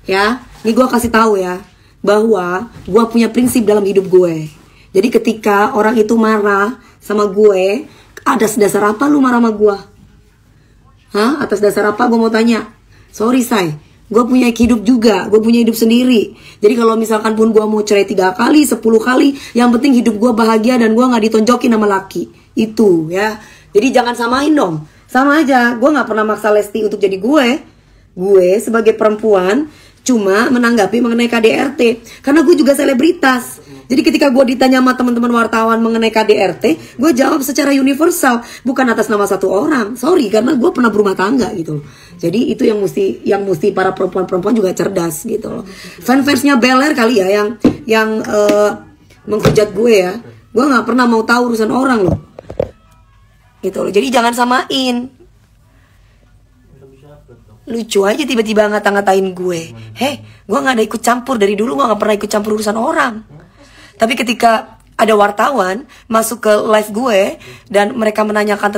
Ya, ini gue kasih tahu ya, bahwa gue punya prinsip dalam hidup gue. Jadi ketika orang itu marah sama gue, atas dasar apa lu marah sama gue? Hah? Atas dasar apa? Gue mau tanya. Sorry say, gue punya hidup juga, gue punya hidup sendiri. Jadi kalau misalkan pun gue mau cerai 3 kali, 10 kali, yang penting hidup gue bahagia dan gue gak ditonjokin sama laki. Itu ya. Jadi jangan samain dong. Sama aja, gue gak pernah maksa Lesti untuk jadi gue. Gue sebagai perempuan cuma menanggapi mengenai KDRT, karena gue juga selebritas. Jadi ketika gue ditanya sama teman-teman wartawan mengenai KDRT, gue jawab secara universal, bukan atas nama satu orang. Sorry, karena gue pernah berumah tangga gitu. Jadi itu yang mesti para perempuan-perempuan juga cerdas gitu loh. Fans-fansnya Bel Air kali ya yang menghujat gue ya. Gue nggak pernah mau tahu urusan orang loh. Gitu loh. Jadi jangan samain. Lucu aja tiba-tiba ngata-ngatain gue. Gue gak ada ikut campur. Dari dulu gue gak pernah ikut campur urusan orang. Tapi ketika ada wartawan masuk ke live gue dan mereka menanyakan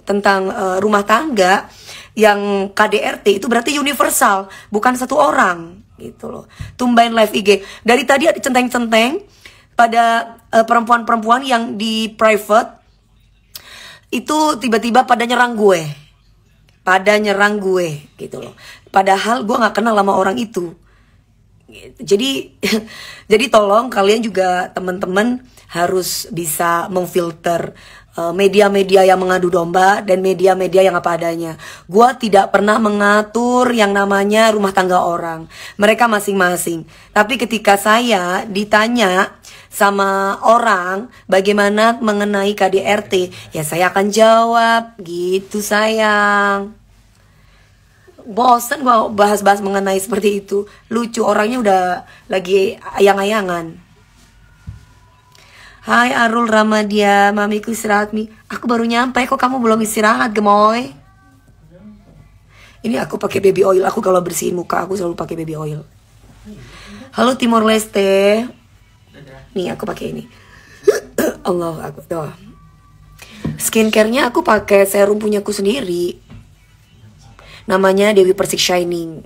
tentang rumah tangga yang KDRT, itu berarti universal, bukan satu orang gitu loh. Tumbain live IG. Dari tadi ada centeng-centeng pada perempuan-perempuan yang di private itu tiba-tiba pada nyerang gue. Gitu loh. Padahal gue gak kenal sama orang itu. Jadi tolong kalian juga teman-teman harus bisa memfilter media-media yang mengadu domba dan media-media yang apa adanya. Gue tidak pernah mengatur yang namanya rumah tangga orang. Mereka masing-masing. Tapi ketika saya ditanya sama orang bagaimana mengenai KDRT, ya saya akan jawab gitu sayang. Bosen gue bahas-bahas mengenai seperti itu. Lucu, orangnya udah lagi ayang-ayangan. Hai Arul Ramadia, mamiku istirahat mi. Aku baru nyampe, kok kamu belum istirahat gemoy? Ini aku pakai baby oil. Aku kalau bersihin muka aku selalu pakai baby oil. Halo Timor Leste. Nih aku pakai ini. Allah aku tuh. Skincare-nya aku pakai serum punyaku sendiri. Namanya Dewi Persik Shining.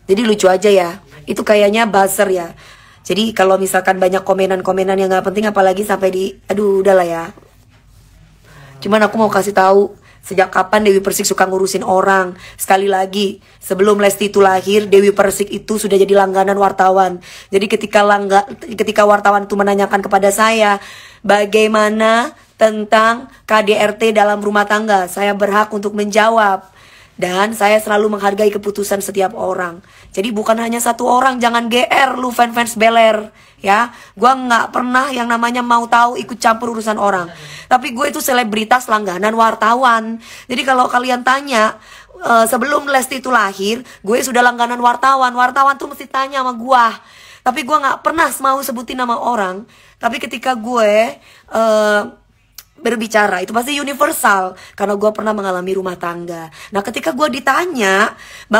Jadi lucu aja ya. Itu kayaknya buzzer ya. Jadi kalau misalkan banyak komenan-komenan yang gak penting, apalagi sampai di, aduh udahlah ya. Cuman aku mau kasih tahu sejak kapan Dewi Persik suka ngurusin orang. Sekali lagi, sebelum Lesti itu lahir, Dewi Persik itu sudah jadi langganan wartawan. Jadi ketika wartawan itu menanyakan kepada saya bagaimana tentang KDRT dalam rumah tangga, saya berhak untuk menjawab. Dan saya selalu menghargai keputusan setiap orang. Jadi bukan hanya satu orang. Jangan GR lu fans Bel Air ya. Gue gak pernah yang namanya mau tahu ikut campur urusan orang. Tapi gue itu selebritas langganan wartawan. Jadi kalau kalian tanya sebelum Lesti itu lahir, gue sudah langganan wartawan. Wartawan tuh mesti tanya sama gue. Tapi gue gak pernah mau sebutin nama orang. Tapi ketika gue berbicara itu pasti universal, karena gue pernah mengalami rumah tangga. Nah ketika gue ditanya,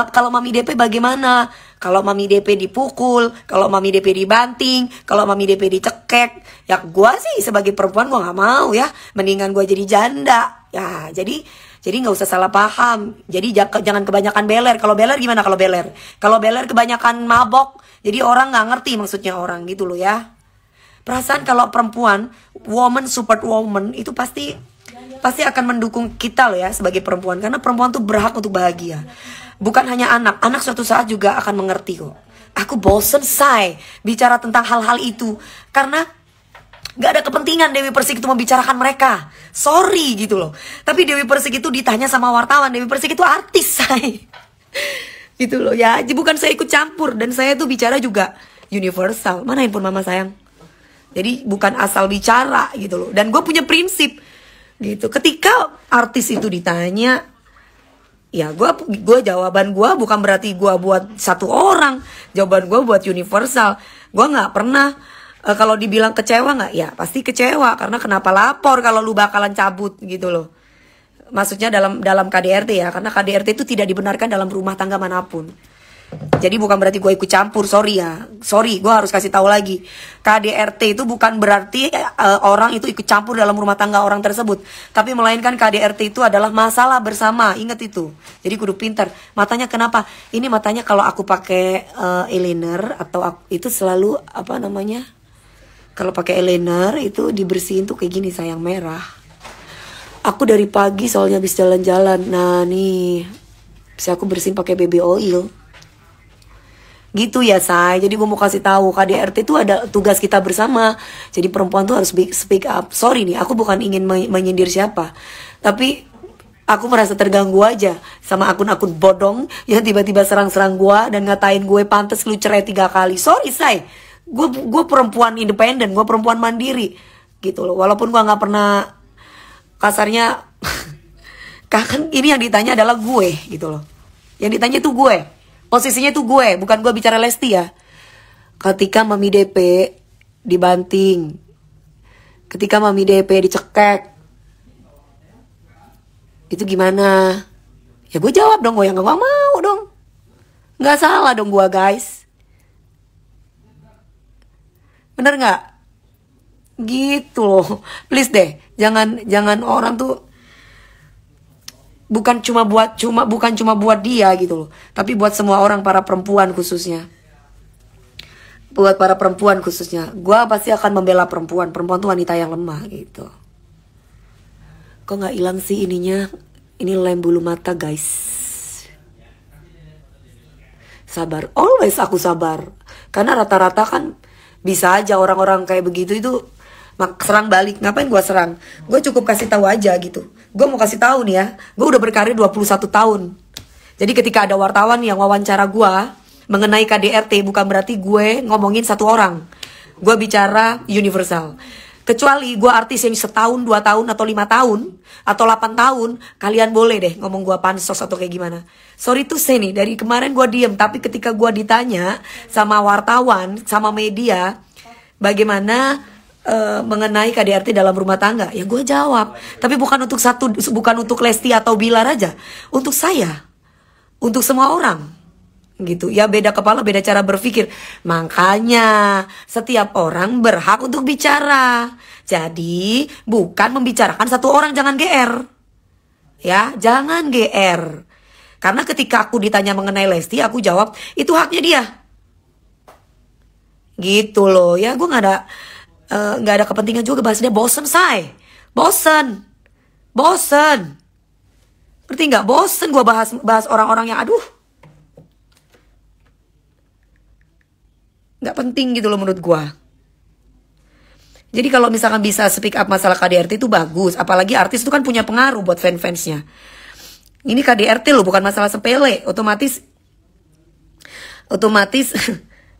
kalau Mami DP bagaimana? Kalau Mami DP dipukul, kalau Mami DP dibanting, kalau Mami DP dicekek, ya gue sih sebagai perempuan gue gak mau ya. Mendingan gue jadi janda ya. Jadi nggak usah salah paham. Jadi jangan kebanyakan Bel Air. Kalau Bel Air gimana kalau Bel Air? Kalau Bel Air kebanyakan mabok, jadi orang nggak ngerti maksudnya orang gitu loh ya. Perasaan kalau perempuan, woman support woman itu pasti akan mendukung kita loh ya sebagai perempuan. Karena perempuan tuh berhak untuk bahagia. Bukan hanya anak suatu saat juga akan mengerti kok. Aku bosen say bicara tentang hal-hal itu. Karena gak ada kepentingan Dewi Persik itu membicarakan mereka. Sorry gitu loh. Tapi Dewi Persik itu ditanya sama wartawan, Dewi Persik itu artis say. Gitu loh ya. Jadi bukan saya ikut campur. Dan saya tuh bicara juga universal. Mana handphone mama sayang? Jadi bukan asal bicara gitu loh. Dan gue punya prinsip gitu. Ketika artis itu ditanya, ya gue jawaban gue bukan berarti gue buat satu orang. Jawaban gue buat universal. Gue nggak pernah kalau dibilang kecewa nggak? Ya pasti kecewa, karena kenapa lapor kalau lu bakalan cabut gitu loh. Maksudnya dalam KDRT ya, karena KDRT itu tidak dibenarkan dalam rumah tangga manapun. Jadi bukan berarti gue ikut campur, sorry ya. Sorry, gue harus kasih tahu lagi. KDRT itu bukan berarti orang itu ikut campur dalam rumah tangga orang tersebut. Tapi melainkan KDRT itu adalah masalah bersama. Ingat itu. Jadi kudu pintar. Matanya kenapa? Ini matanya kalau aku pakai eyeliner atau itu selalu apa namanya? Kalau pakai eyeliner itu dibersihin tuh kayak gini sayang, merah. Aku dari pagi soalnya habis jalan-jalan. Nah nih, bisa aku bersihin pakai baby oil. Gitu ya say. Jadi gue mau kasih tahu KDRT itu ada tugas kita bersama. Jadi perempuan tuh harus speak up. Sorry nih, aku bukan ingin menyindir siapa, tapi aku merasa terganggu aja sama akun-akun bodong yang tiba-tiba serang-serang gue dan ngatain gue pantas lu cerai 3 kali. Sorry say, gue perempuan independen, gue perempuan mandiri gitu loh. Walaupun gue nggak pernah kasarnya kan ini yang ditanya adalah gue gitu loh. Yang ditanya tuh gue. Posisinya tuh gue, bukan gue bicara Lesti ya. Ketika Mami DP dibanting, ketika Mami DP dicekek, itu gimana? Ya gue jawab dong, gue yang gak mau dong. Gak salah dong gue guys. Bener gak? Gitu loh. Please deh, jangan orang tuh bukan cuma buat dia gitu loh, tapi buat semua orang, para perempuan khususnya. Buat para perempuan khususnya, gue pasti akan membela perempuan. Perempuan tuh wanita yang lemah gitu. Kok nggak hilang sih ininya? Ini lem bulu mata guys. Sabar, always aku sabar. Karena rata-rata kan bisa aja orang-orang kayak begitu itu serang balik. Ngapain gue serang? Gue cukup kasih tahu aja gitu. Gue mau kasih tahu nih ya, gue udah berkarir 21 tahun. Jadi ketika ada wartawan yang wawancara gue mengenai KDRT, bukan berarti gue ngomongin satu orang. Gue bicara universal. Kecuali gue artis yang setahun, 2 tahun, atau 5 tahun, atau 8 tahun, kalian boleh deh ngomong gue pansos atau kayak gimana. Sorry tuh say nih, dari kemarin gue diem. Tapi ketika gue ditanya sama wartawan, sama media, bagaimana mengenai KDRT dalam rumah tangga, ya gue jawab. Tapi bukan untuk Lesti atau Bilar aja, untuk saya, untuk semua orang gitu ya. Beda kepala, beda cara berpikir. Makanya setiap orang berhak untuk bicara. Jadi bukan membicarakan satu orang. Jangan GR ya, jangan GR. Karena ketika aku ditanya mengenai Lesti, aku jawab itu haknya dia gitu loh ya. Gue nggak ada kepentingan juga bahas dia. Bosen say, bosen ngerti nggak? Bosen gue bahas orang-orang yang aduh nggak penting gitu loh menurut gue. Jadi kalau misalkan bisa speak up masalah KDRT itu bagus. Apalagi artis itu kan punya pengaruh buat fans-fansnya. Ini KDRT loh, bukan masalah sepele. Otomatis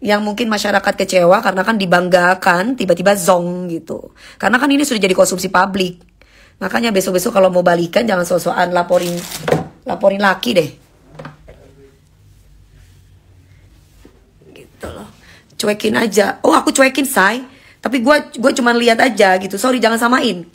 yang mungkin masyarakat kecewa karena kan dibanggakan tiba-tiba zong gitu. Karena kan ini sudah jadi konsumsi publik. Makanya besok-besok kalau mau balikan jangan so-soan laporin laki deh. Gitu loh. Cuekin aja. Oh aku cuekin say. Tapi gue cuma lihat aja gitu. Sorry jangan samain.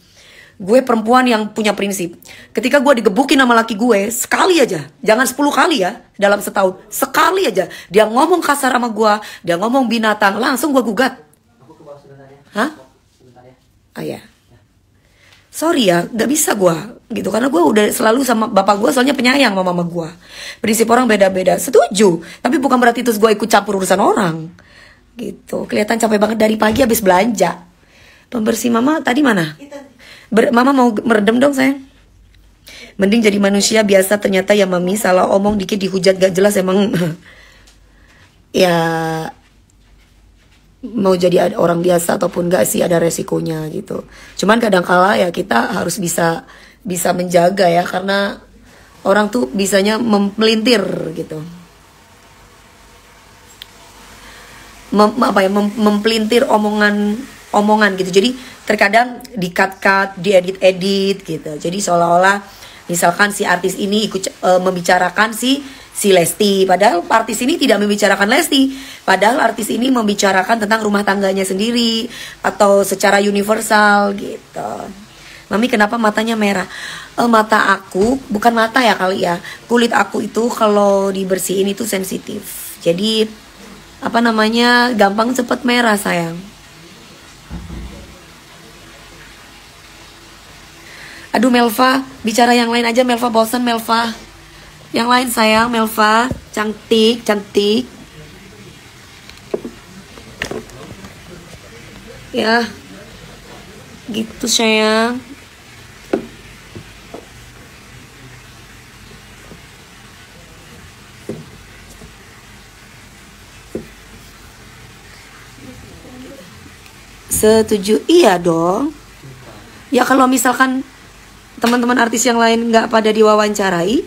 Gue perempuan yang punya prinsip. Ketika gue digebukin sama laki gue, sekali aja, jangan 10 kali ya dalam setahun, sekali aja dia ngomong kasar sama gue, dia ngomong binatang, langsung gue gugat. Aku ke bawah sebentar ya. Hah? Sebentar ya. Ah ya. Sorry ya, gak bisa gue gitu. Karena gue udah selalu sama bapak gue, soalnya penyayang sama mama gue. Prinsip orang beda-beda, setuju. Tapi bukan berarti terus gue ikut campur urusan orang gitu. Kelihatan capek banget dari pagi habis belanja. Pembersih mama tadi mana? Mama mau meredam dong sayang. Mending jadi manusia biasa. Ternyata ya mami salah omong dikit dihujat gak jelas emang. Ya mau jadi orang biasa ataupun gak sih ada resikonya gitu. Cuman kadangkala ya kita harus bisa menjaga ya. Karena orang tuh bisanya melintir gitu. Mempelintir omongan gitu. Jadi terkadang di-cut, diedit-edit gitu. Jadi seolah-olah misalkan si artis ini ikut membicarakan si Lesti, padahal artis ini tidak membicarakan Lesti. Padahal artis ini membicarakan tentang rumah tangganya sendiri atau secara universal gitu. Mami kenapa matanya merah? Mata aku, bukan mata ya kali ya. Kulit aku itu kalau dibersihin itu sensitif. Jadi apa namanya, gampang cepet merah sayang. Aduh Melva, bicara yang lain aja Melva, bosan Melva. Yang lain sayang, Melva, cantik, cantik. Ya, gitu sayang. Setuju, iya dong. Ya kalau misalkan teman-teman artis yang lain nggak pada diwawancarai,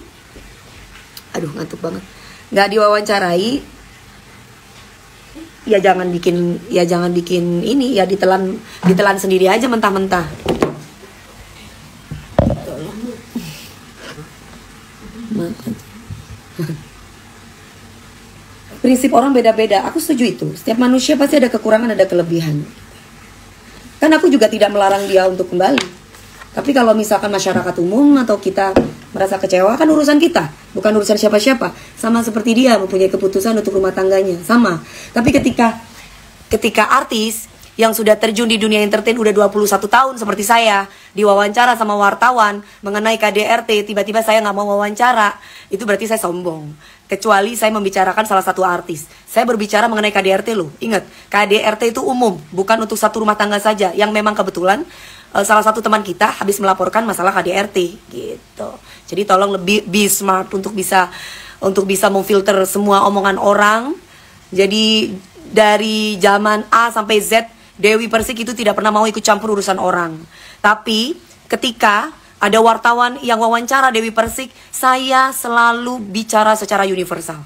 aduh ngantuk banget, nggak diwawancarai, ya jangan bikin ini, ya ditelan sendiri aja mentah-mentah. Prinsip orang beda-beda, aku setuju itu. Setiap manusia pasti ada kekurangan, ada kelebihan. Kan aku juga tidak melarang dia untuk kembali. Tapi kalau misalkan masyarakat umum atau kita merasa kecewa, kan urusan kita, bukan urusan siapa-siapa. Sama seperti dia mempunyai keputusan untuk rumah tangganya, sama. Tapi ketika artis yang sudah terjun di dunia entertain udah 21 tahun seperti saya, diwawancara sama wartawan mengenai KDRT, tiba-tiba saya nggak mau wawancara, itu berarti saya sombong. Kecuali saya membicarakan salah satu artis. Saya berbicara mengenai KDRT loh. Ingat, KDRT itu umum, bukan untuk satu rumah tangga saja. Yang memang kebetulan salah satu teman kita habis melaporkan masalah KDRT gitu. Jadi tolong lebih be smart untuk bisa memfilter semua omongan orang. Jadi dari zaman A sampai Z, Dewi Persik itu tidak pernah mau ikut campur urusan orang. Tapi ketika ada wartawan yang wawancara Dewi Persik, saya selalu bicara secara universal.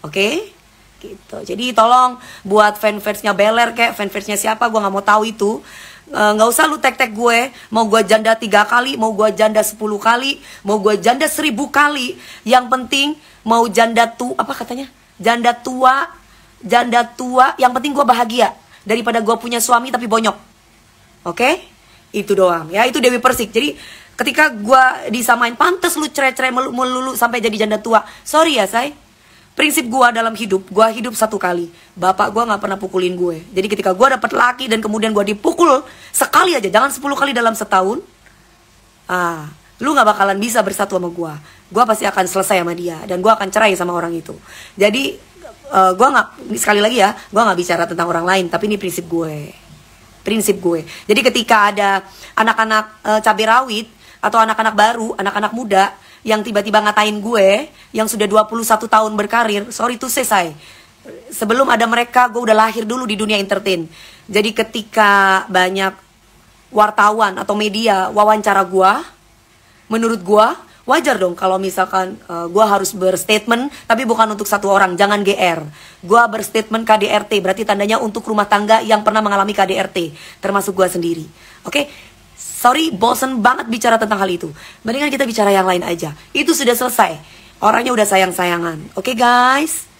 Oke? Gitu. Jadi tolong buat fan-fansnya Beler kayak fan-fansnya siapa, gue gak mau tahu itu. Gak usah lu tag-tag gue. Mau gue janda 3 kali, mau gue janda 10 kali, mau gue janda 1000 kali. Yang penting mau janda janda tua, yang penting gue bahagia. Daripada gue punya suami tapi bonyok. Oke? Itu doang ya, itu Dewi Persik. Jadi ketika gue disamain pantes lu cerai-cerai melulu sampai jadi janda tua, sorry ya say, prinsip gue dalam hidup, gue hidup 1 kali. Bapak gue gak pernah pukulin gue. Jadi ketika gue dapet laki dan kemudian gue dipukul sekali aja, jangan 10 kali dalam setahun, lu gak bakalan bisa bersatu sama gue. Gue pasti akan selesai sama dia dan gue akan cerai sama orang itu. Jadi gue gak, sekali lagi ya, gue gak bicara tentang orang lain, tapi ini prinsip gue. Jadi ketika ada anak-anak cabai rawit atau anak-anak baru, anak-anak muda yang tiba-tiba ngatain gue yang sudah 21 tahun berkarir, sorry to say, sebelum ada mereka gue udah lahir dulu di dunia entertain. Jadi ketika banyak wartawan atau media wawancara gue, menurut gue wajar dong kalau misalkan gue harus berstatement, tapi bukan untuk satu orang, jangan GR. Gue berstatement KDRT, berarti tandanya untuk rumah tangga yang pernah mengalami KDRT, termasuk gue sendiri. Oke? Sorry, bosen banget bicara tentang hal itu. Mendingan kita bicara yang lain aja. Itu sudah selesai. Orangnya udah sayang-sayangan. Oke guys?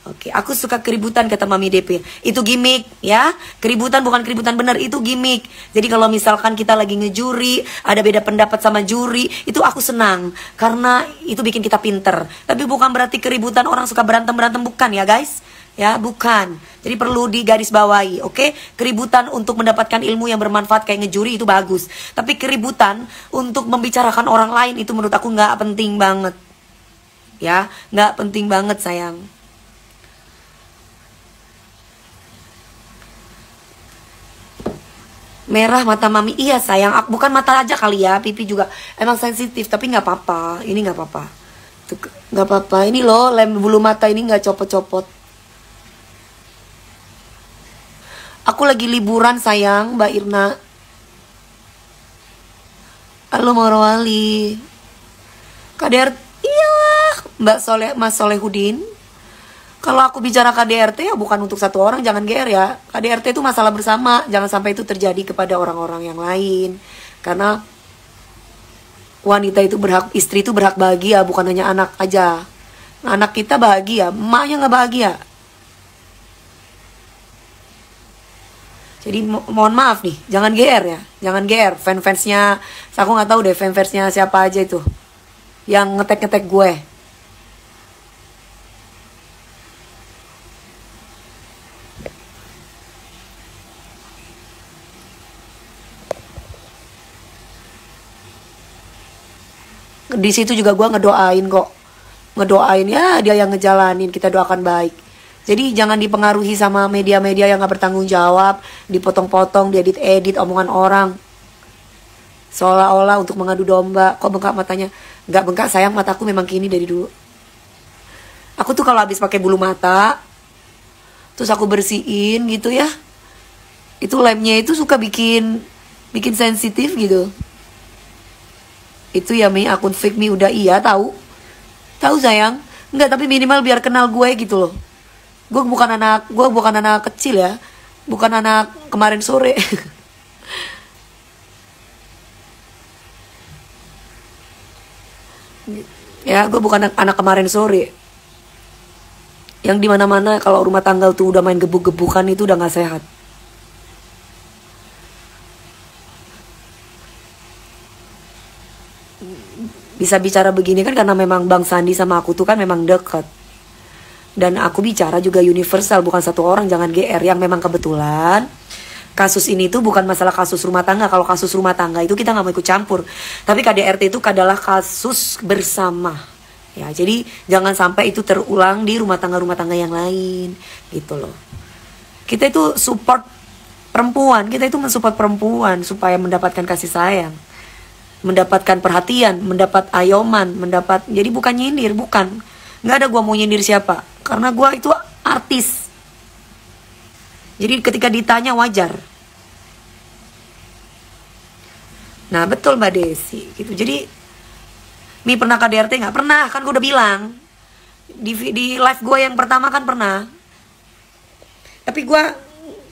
Oke, aku suka keributan kata Mami DP. Itu gimmick ya. Keributan bukan keributan benar, itu gimmick. Jadi kalau misalkan kita lagi ngejuri, ada beda pendapat sama juri, itu aku senang karena itu bikin kita pinter. Tapi bukan berarti keributan orang suka berantem-berantem, bukan ya guys. Ya, bukan. Jadi perlu digarisbawahi, oke? Keributan untuk mendapatkan ilmu yang bermanfaat kayak ngejuri itu bagus. Tapi keributan untuk membicarakan orang lain itu menurut aku nggak penting banget. Ya, nggak penting banget sayang. Merah mata mami, iya sayang, bukan mata aja kali ya, pipi juga emang sensitif, tapi nggak apa-apa, ini nggak apa-apa, nggak apa-apa, ini loh lem bulu mata ini nggak copot-copot. Aku lagi liburan sayang, Mbak Irna. Halo Morowali, KDR, iya Mbak Mas Solehudin. Kalau aku bicara KDRT ya bukan untuk satu orang, jangan GR ya. KDRT itu masalah bersama, jangan sampai itu terjadi kepada orang-orang yang lain. Karena wanita itu berhak, istri itu berhak bahagia, bukan hanya anak aja. Anak kita bahagia, emaknya nggak bahagia. Jadi mohon maaf nih, jangan GR ya, jangan GR. Fans-fansnya, aku nggak tahu deh fans-fansnya siapa aja itu yang ngetek-ngetek gue. Di situ juga gue ngedoain kok, ngedoain ya dia yang ngejalanin, kita doakan baik. Jadi jangan dipengaruhi sama media-media yang gak bertanggung jawab, dipotong-potong, diedit-edit omongan orang. Seolah-olah untuk mengadu domba. Kok bengkak matanya? Gak bengkak sayang, mataku memang gini dari dulu. Aku tuh kalau habis pakai bulu mata, terus aku bersihin gitu ya, itu lemnya itu suka bikin sensitif gitu. Itu ya Mi, akun fake Mi udah iya tahu. Tahu sayang? Enggak, tapi minimal biar kenal gue gitu loh. Gue bukan anak kecil ya. Bukan anak kemarin sore. Ya, gue bukan anak kemarin sore. Yang dimana-mana kalau rumah tangga tuh udah main gebuk-gebukan itu udah gak sehat. Bisa bicara begini kan karena memang Bang Sandi sama aku tuh kan memang deket. Dan aku bicara juga universal, bukan satu orang, jangan GR. Yang memang kebetulan kasus ini tuh bukan masalah kasus rumah tangga. Kalau kasus rumah tangga itu kita gak mau ikut campur. Tapi KDRT itu adalah kasus bersama. Ya, jadi jangan sampai itu terulang di rumah tangga yang lain. Gitu loh. Kita itu support perempuan. Kita itu mensupport perempuan supaya mendapatkan kasih sayang, mendapatkan perhatian, mendapat ayoman, mendapat. Jadi bukan nyindir, bukan. Nggak ada gue mau nyindir siapa. Karena gue itu artis. Jadi ketika ditanya wajar. Nah betul Mbak Desi gitu. Jadi Mi pernah KDRT nggak? Pernah, kan gue udah bilang di live gue yang pertama kan pernah. Tapi gue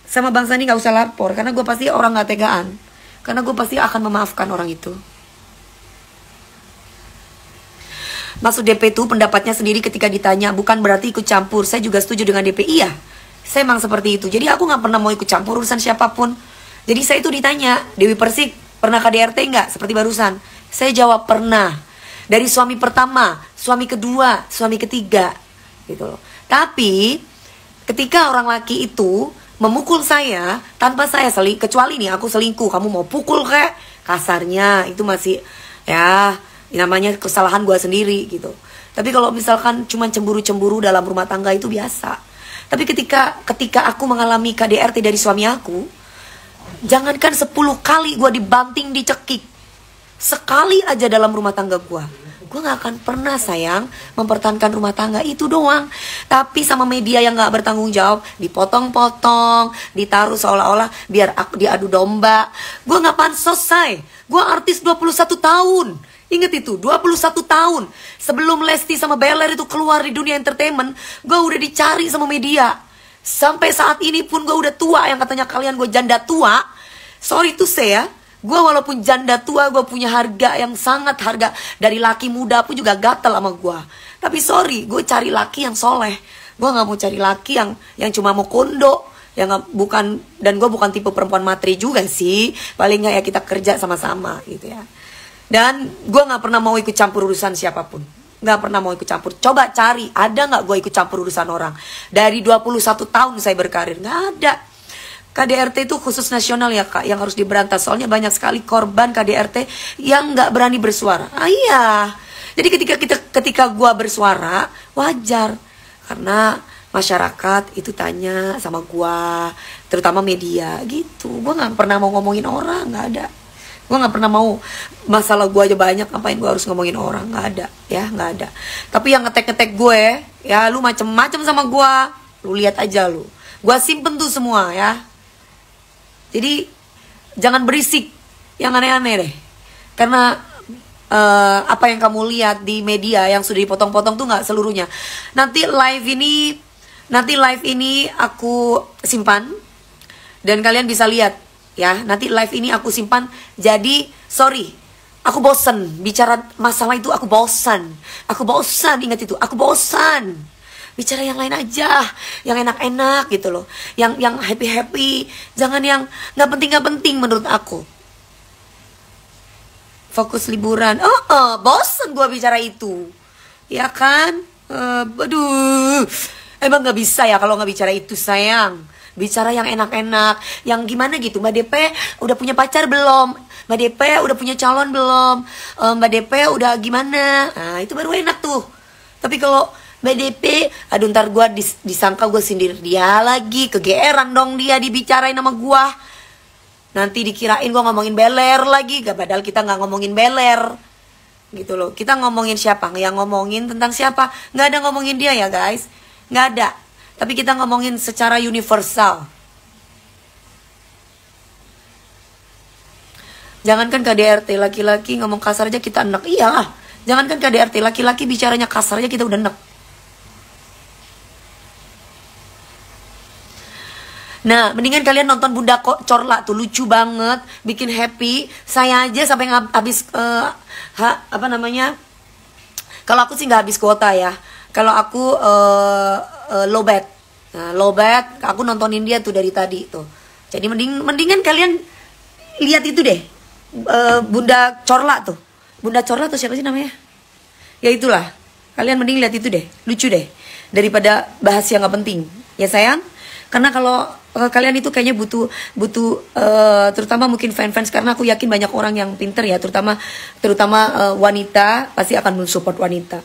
sama Bang Sandi nggak usah lapor. Karena gue pasti orang nggak tegaan. Karena gue pasti akan memaafkan orang itu. Maksud DP itu pendapatnya sendiri ketika ditanya, bukan berarti ikut campur. Saya juga setuju dengan DP. Iya, saya memang seperti itu. Jadi aku gak pernah mau ikut campur urusan siapapun. Jadi saya itu ditanya, Dewi Persik pernah KDRT nggak? Seperti barusan. Saya jawab pernah. Dari suami pertama, suami kedua, suami ketiga, gitu loh. Tapi ketika orang laki itu memukul saya tanpa saya kecuali nih aku selingkuh, kamu mau pukul kayak kasarnya, itu masih ya namanya kesalahan gue sendiri gitu. Tapi kalau misalkan cuma cemburu-cemburu dalam rumah tangga itu biasa. Tapi ketika aku mengalami KDRT dari suami aku, jangankan 10 kali gue dibanting, dicekik, sekali aja dalam rumah tangga gue gak akan pernah sayang mempertahankan rumah tangga itu doang. Tapi sama media yang gak bertanggung jawab, dipotong-potong, ditaruh seolah-olah biar aku diadu domba. Gue gak pansos say. Gue artis 21 tahun. Ingat itu, 21 tahun. Sebelum Lesti sama Beller itu keluar di dunia entertainment, gue udah dicari sama media. Sampai saat ini pun gue udah tua. Yang katanya kalian gue janda tua. Sorry to say ya, gue walaupun janda tua, gue punya harga yang sangat harga. Dari laki muda pun juga gatel sama gue. Tapi sorry, gue cari laki yang soleh. Gue gak mau cari laki yang cuma mau kondo. Dan gue bukan tipe perempuan materi juga sih. Paling gak ya kita kerja sama-sama gitu ya. Dan gue gak pernah mau ikut campur urusan siapapun. Gak pernah mau ikut campur. Coba cari, ada gak gue ikut campur urusan orang? Dari 21 tahun saya berkarir, gak ada. KDRT itu khusus nasional ya kak, yang harus diberantas. Soalnya banyak sekali korban KDRT yang gak berani bersuara. Iya. Jadi ketika gue bersuara, wajar. Karena masyarakat itu tanya sama gue, terutama media gitu. Gue gak pernah mau ngomongin orang, gak ada. Gue gak pernah mau, masalah gue aja banyak, ngapain gue harus ngomongin orang, gak ada, ya gak ada. Tapi yang ngetek-ngetek gue, ya lu macem-macem sama gue, lu lihat aja lu. Gue simpen tuh semua ya. Jadi jangan berisik yang aneh-aneh deh. Karena apa yang kamu lihat di media yang sudah dipotong-potong tuh gak seluruhnya. Nanti live ini aku simpan dan kalian bisa lihat. Ya, nanti live ini aku simpan. Jadi, sorry, aku bosan bicara masalah itu, aku bosan. Ingat itu, aku bosan. Bicara yang lain aja, yang enak-enak gitu loh, yang happy-happy, jangan yang nggak penting menurut aku. Fokus liburan. Bosen gue bicara itu, ya kan? Aduh, emang nggak bisa ya kalau nggak bicara itu sayang. Bicara yang enak-enak, yang gimana gitu. Mbak DP udah punya pacar belum? Mbak DP udah punya calon belum? Mbak DP udah gimana? Nah itu baru enak tuh. Tapi kalau Mbak DP, aduh ntar gue disangka gue sindir dia lagi, kegeeran dong dia dibicarain sama gue. Nanti dikirain gue ngomongin beler lagi, gak, padahal kita nggak ngomongin beler, gitu loh. Kita ngomongin siapa? Yang ngomongin tentang siapa? Nggak ada ngomongin dia ya guys, nggak ada. Tapi kita ngomongin secara universal. Jangankan KDRT laki-laki ngomong kasar aja kita enek. Iyalah, jangankan KDRT laki-laki bicaranya kasar aja kita udah enek. Nah, mendingan kalian nonton Bunda Corla tuh, lucu banget, bikin happy. Saya aja sampai habis kalau aku sih nggak habis kuota ya. Kalau aku lowbat. Nah, lowbat, aku nontonin dia tuh dari tadi tuh. Jadi mendingan kalian lihat itu deh. Bunda Corla tuh. Bunda Corla tuh siapa sih namanya? Ya itulah. Kalian mending lihat itu deh, lucu deh. Daripada bahas yang nggak penting. Ya sayang? Karena kalau kalian itu kayaknya butuh terutama mungkin fans karena aku yakin banyak orang yang pinter ya, terutama wanita pasti akan mensupport wanita.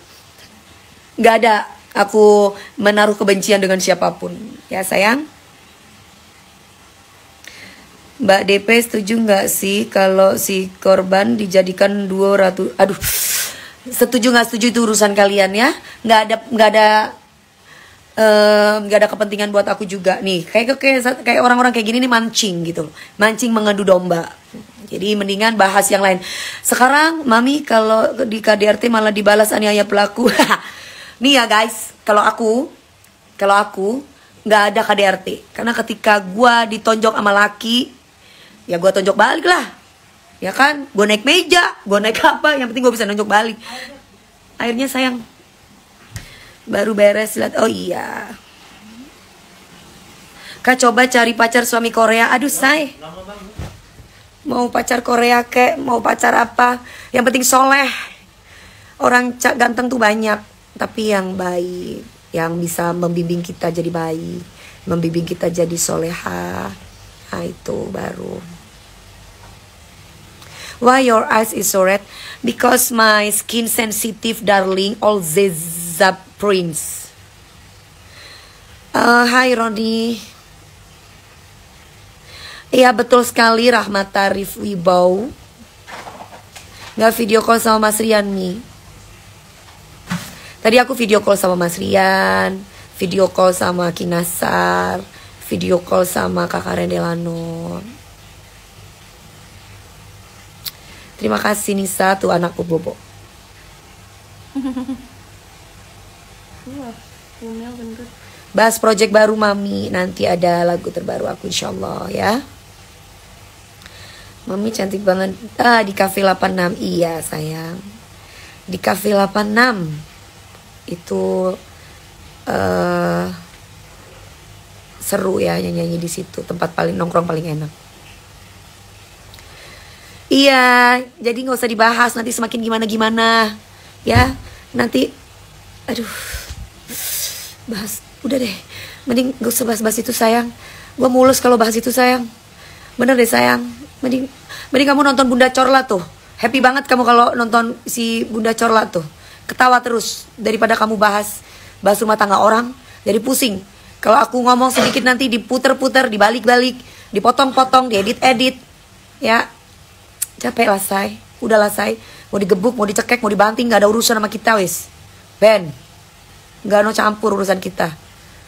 Gak ada aku menaruh kebencian dengan siapapun, ya sayang. Mbak DP setuju nggak sih kalau si korban dijadikan 200? Aduh, setuju nggak setuju itu urusan kalian ya. Nggak ada kepentingan buat aku juga nih. Kayak orang-orang kayak gini nih mancing gitu, mancing mengadu domba. Jadi mendingan bahas yang lain. Sekarang mami kalau di KDRT malah dibalas aniaya pelaku. Nih ya guys, kalau aku nggak ada KDRT karena ketika gua ditonjok sama laki, ya gua tonjok balik lah, ya kan? Gua naik meja, gua naik apa, yang penting gua bisa nonjok balik. Akhirnya sayang. Baru beres lihat. Oh iya, Kak coba cari pacar suami Korea. Aduh say, mau pacar Korea kek, mau pacar apa, yang penting soleh. Orang ganteng tuh banyak, tapi yang baik, yang bisa membimbing kita jadi baik, membimbing kita jadi soleha. Nah itu baru. Why your eyes is so red? Because my skin sensitive darling, all zap prince. Hai Roni. Iya betul sekali, Rahmat Tarif Wibau. Nggak video call sama Mas Rian nih. Tadi aku video call sama Mas Rian, video call sama Kinasar, video call sama Kakak Rendelano. Terima kasih Nisa, tuh anakku Bobo. Bahas project baru Mami, nanti ada lagu terbaru aku insyaallah ya. Mami cantik banget. Di Cafe 86. Iya sayang, di Cafe 86 itu seru ya nyanyi di situ, tempat paling nongkrong paling enak. Iya, jadi nggak usah dibahas nanti semakin gimana ya. Nanti aduh, bahas udah deh, mending gak usah bahas itu sayang. Gue mulus kalau bahas itu sayang, bener deh sayang. Mending kamu nonton Bunda Corla tuh, happy banget kamu kalau nonton si Bunda Corla tuh, ketawa terus daripada kamu bahas rumah tangga orang. Jadi pusing kalau aku ngomong sedikit nanti diputer-puter, dibalik-balik, dipotong-potong, diedit-edit ya. Capek lah say, udah lah say. Mau digebuk, mau dicekek, mau dibanting, gak ada urusan sama kita wis. Ben, gak mau campur urusan kita.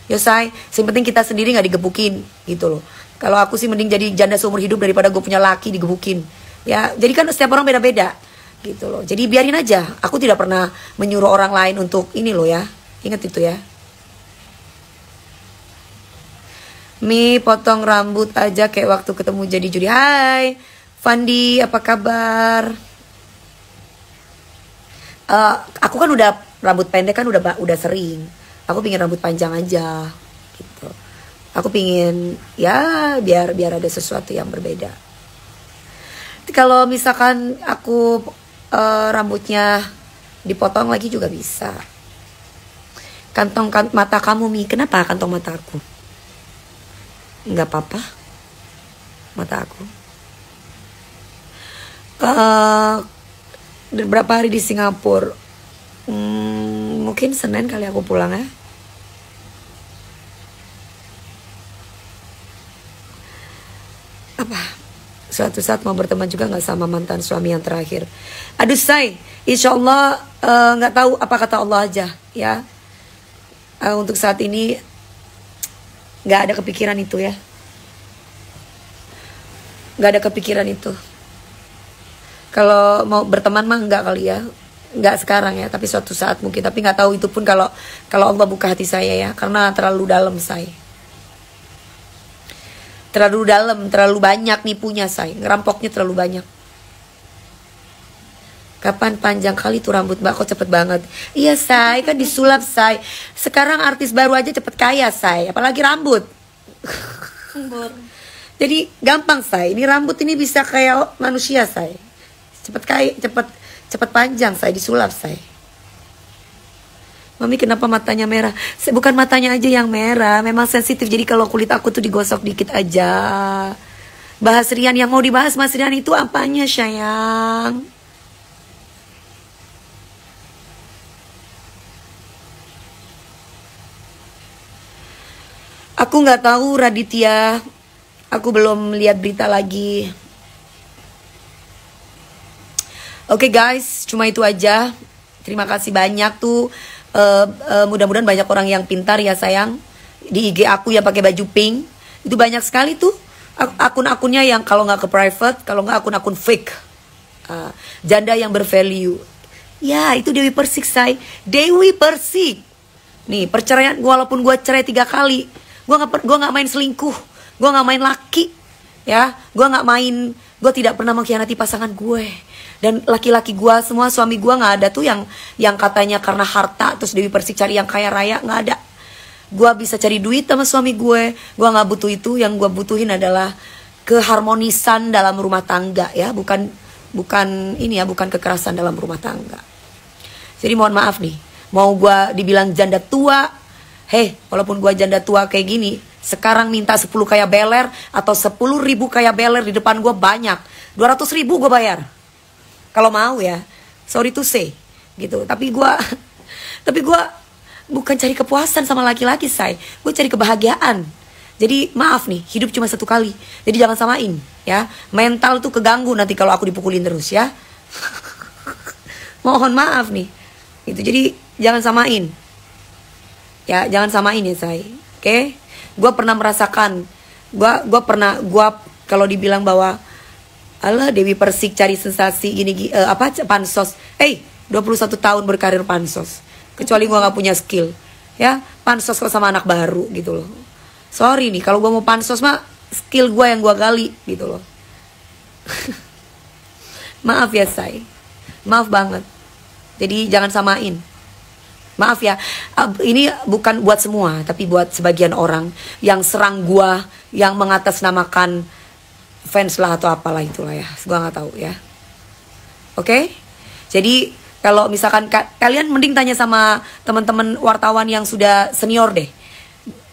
Yo say, yang penting kita sendiri gak digebukin gitu loh. Kalau aku sih mending jadi janda seumur hidup daripada gue punya laki digebukin. Ya, jadi kan setiap orang beda-beda gitu loh. Jadi biarin aja. Aku tidak pernah menyuruh orang lain untuk ini loh ya. Ingat itu ya. Mi potong rambut aja kayak waktu ketemu jadi juri. Hai Fandi, apa kabar? Aku kan udah rambut pendek kan udah sering. Aku pingin rambut panjang aja gitu. Aku pingin ya biar ada sesuatu yang berbeda. Kalau misalkan aku rambutnya dipotong lagi juga bisa. Kantong mata kamu, Mi, kenapa kantong mata aku? Nggak apa-apa mata aku. Berapa hari di Singapura? Mungkin Senin kali aku pulang ya. Apa? Suatu saat mau berteman juga nggak sama mantan suami yang terakhir. Aduh say, insya Allah nggak tahu apa kata Allah aja ya. Untuk saat ini nggak ada kepikiran itu ya. Nggak ada kepikiran itu. Kalau mau berteman mah nggak kali ya. Nggak sekarang ya, tapi suatu saat mungkin. Tapi nggak tahu itu pun kalau Allah buka hati saya ya, karena terlalu dalam saya. Terlalu dalam, terlalu banyak nipunya saya. Ngerampoknya terlalu banyak. Kapan panjang kali tuh rambut Mbak? Kok cepet banget? Iya say, kan disulap say. Sekarang artis baru aja cepet kaya say, apalagi rambut. Jadi gampang say. Ini rambut ini bisa kayak manusia say. Cepet kaya, cepet panjang say, disulap say. Mami kenapa matanya merah? Bukan matanya aja yang merah, memang sensitif. Jadi kalau kulit aku tuh digosok dikit aja. Bahas Rian, yang mau dibahas Mas Rian itu apanya sayang? Aku nggak tahu Raditya. Aku belum lihat berita lagi. Oke guys, cuma itu aja. Terima kasih banyak tuh. Mudah-mudahan banyak orang yang pintar ya sayang. Di IG aku yang pakai baju pink itu banyak sekali tuh akun-akunnya yang kalau nggak ke private, kalau nggak akun-akun fake. Janda yang bervalue. Ya itu Dewi Persik say. Dewi Persik. Nih perceraian, walaupun gue cerai 3 kali, gue nggak main selingkuh, gue nggak main laki, ya, gue tidak pernah mengkhianati pasangan gue. Dan laki-laki gue semua, suami gue nggak ada tuh yang katanya karena harta terus Dewi Persik cari yang kaya raya, nggak ada. Gue bisa cari duit sama suami gue nggak butuh itu. Yang gue butuhin adalah keharmonisan dalam rumah tangga ya, bukan ini ya, bukan kekerasan dalam rumah tangga. Jadi mohon maaf nih, mau gue dibilang janda tua, walaupun gue janda tua kayak gini, sekarang minta 10 kayak beler atau 10.000 kayak beler di depan gue banyak, 200.000 gue bayar. Kalau mau ya, sorry to say gitu. Tapi gue bukan cari kepuasan sama laki-laki say, gue cari kebahagiaan. Jadi maaf nih, hidup cuma 1 kali. Jadi jangan samain ya. Mental tuh keganggu nanti kalau aku dipukulin terus ya. Mohon maaf nih. Gitu. Jadi jangan samain. Ya, jangan samain ya say. Oke? Gue pernah merasakan. Gue kalau dibilang bahwa alah Dewi Persik cari sensasi gini pansos. 21 tahun berkarir pansos. Kecuali gue gak punya skill. Ya, pansos kok sama anak baru gitu loh. Sorry nih, kalau gue mau pansos mah skill gue yang gue gali gitu loh. Maaf ya say. Maaf banget. Jadi jangan samain. Maaf ya, ini bukan buat semua, tapi buat sebagian orang yang serang gue, yang mengatasnamakan fans lah atau apalah itulah ya, gue nggak tahu ya. Oke? Jadi kalau misalkan kalian mending tanya sama teman-teman wartawan yang sudah senior deh.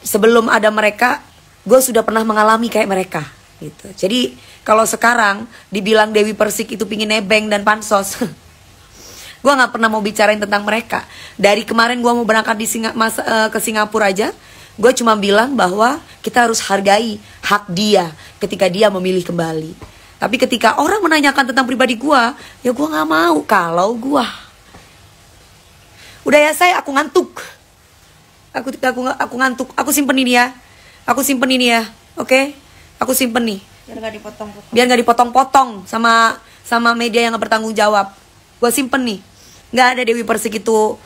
Sebelum ada mereka, gue sudah pernah mengalami kayak mereka gitu. Jadi kalau sekarang dibilang Dewi Persik itu pingin nebeng dan pansos, gue nggak pernah mau bicarain tentang mereka. Dari kemarin gue mau berangkat ke Singapura aja, gue cuma bilang bahwa kita harus hargai hak dia ketika dia memilih kembali. Tapi ketika orang menanyakan tentang pribadi gue, ya gue nggak mau. Kalau gue udah ya saya, aku ngantuk. Aku ngantuk. Aku simpen ini ya. Oke? Aku simpen nih. Biar nggak dipotong-potong sama media yang nggak bertanggung jawab. Gue simpen nih. Nggak ada Dewi Persik itu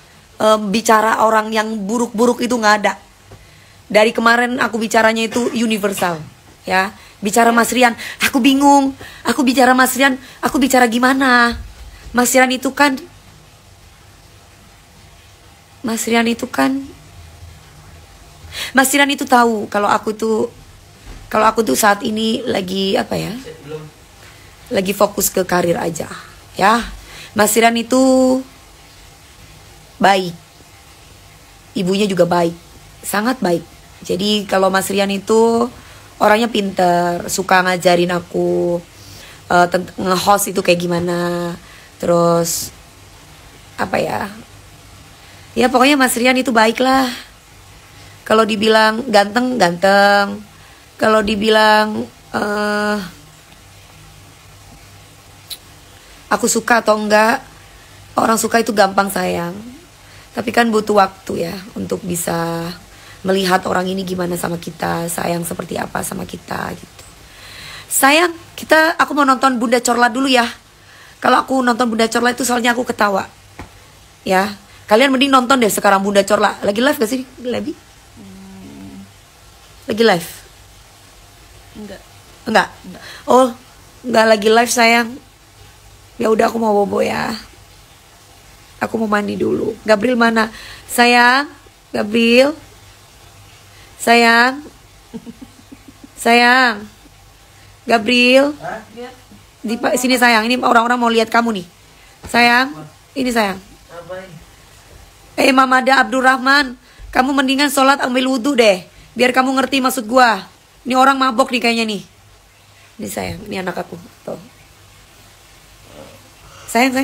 bicara orang yang buruk-buruk itu nggak ada. Dari kemarin aku bicaranya itu universal, ya. Bicara Mas Rian, aku bingung. Aku bicara Mas Rian, aku bicara gimana? Mas Rian itu kan Mas Rian itu tahu kalau aku tuh saat ini lagi apa ya? Lagi fokus ke karir aja, ya. Mas Rian itu baik. Ibunya juga baik, sangat baik. Jadi kalau Mas Rian itu orangnya pinter, suka ngajarin aku nge-host itu kayak gimana. Terus apa ya? Ya pokoknya Mas Rian itu baik lah. Kalau dibilang ganteng, ganteng. Kalau dibilang aku suka atau enggak, orang suka itu gampang sayang. Tapi kan butuh waktu ya untuk bisa melihat orang ini gimana sama kita, sayang seperti apa sama kita gitu. Sayang, aku mau nonton Bunda Corla dulu ya. Kalau aku nonton Bunda Corla itu soalnya aku ketawa. Ya, kalian mending nonton deh sekarang Bunda Corla. Lagi live gak sih, Lebi? Lagi live? Enggak. Oh, enggak lagi live sayang. Ya udah aku mau bobo ya. Aku mau mandi dulu. Gabriel mana? Sayang, Gabriel. Sayang. Sayang. Gabriel. Di sini sayang. Ini orang-orang mau lihat kamu nih. Sayang, ini sayang. Mamada Abdurrahman, kamu mendingan sholat ambil wudhu deh. Biar kamu ngerti maksud gua. Ini orang mabok nih kayaknya nih. Ini sayang, ini anak aku. Tuh. Sayang.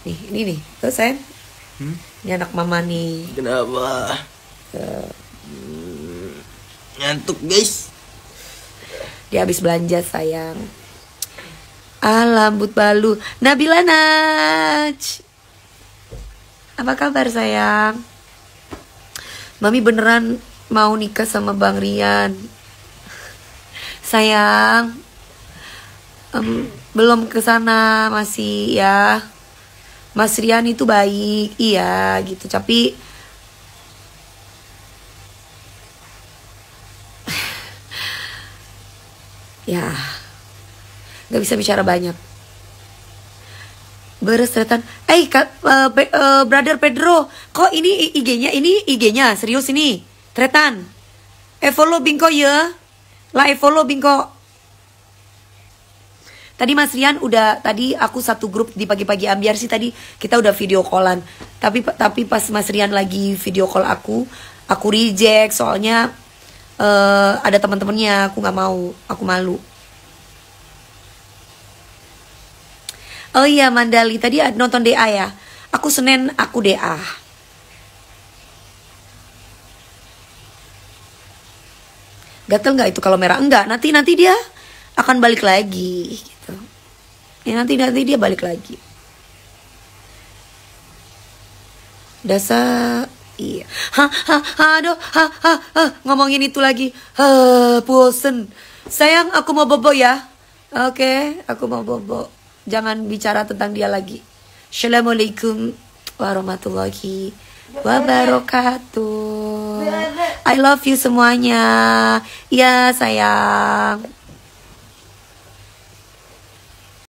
Nih, ini nih. Tuh sayang. Ini anak mama nih. Kenapa? Ngantuk guys. Dia habis belanja sayang. Lambut balu. Nabila Naj. Apa kabar sayang? Mami beneran mau nikah sama Bang Rian. Sayang. Belum kesana masih ya. Mas Rian itu baik, iya gitu. Tapi ya nggak bisa bicara banyak. Berestretan. Brother Pedro, kok ini IG-nya serius ini. Tretan. Follow Bingko ya. Lah follow Bingko. Tadi Mas Rian tadi aku satu grup di pagi-pagi ambiar sih tadi kita udah video callan. Tapi pas Mas Rian lagi video call aku reject soalnya ada teman-temannya, aku nggak mau, aku malu. Oh iya Mandali, tadi nonton DA ya. Aku Senin aku DA. Gatel nggak itu kalau merah? Enggak, nanti dia akan balik lagi gitu. Ya nanti dia balik lagi. Dasar iya. Aduh, ngomongin itu lagi. Bosen. Sayang, aku mau bobo ya. Oke, aku mau bobo. Jangan bicara tentang dia lagi. Assalamualaikum warahmatullahi wabarakatuh. I love you semuanya. Ya sayang.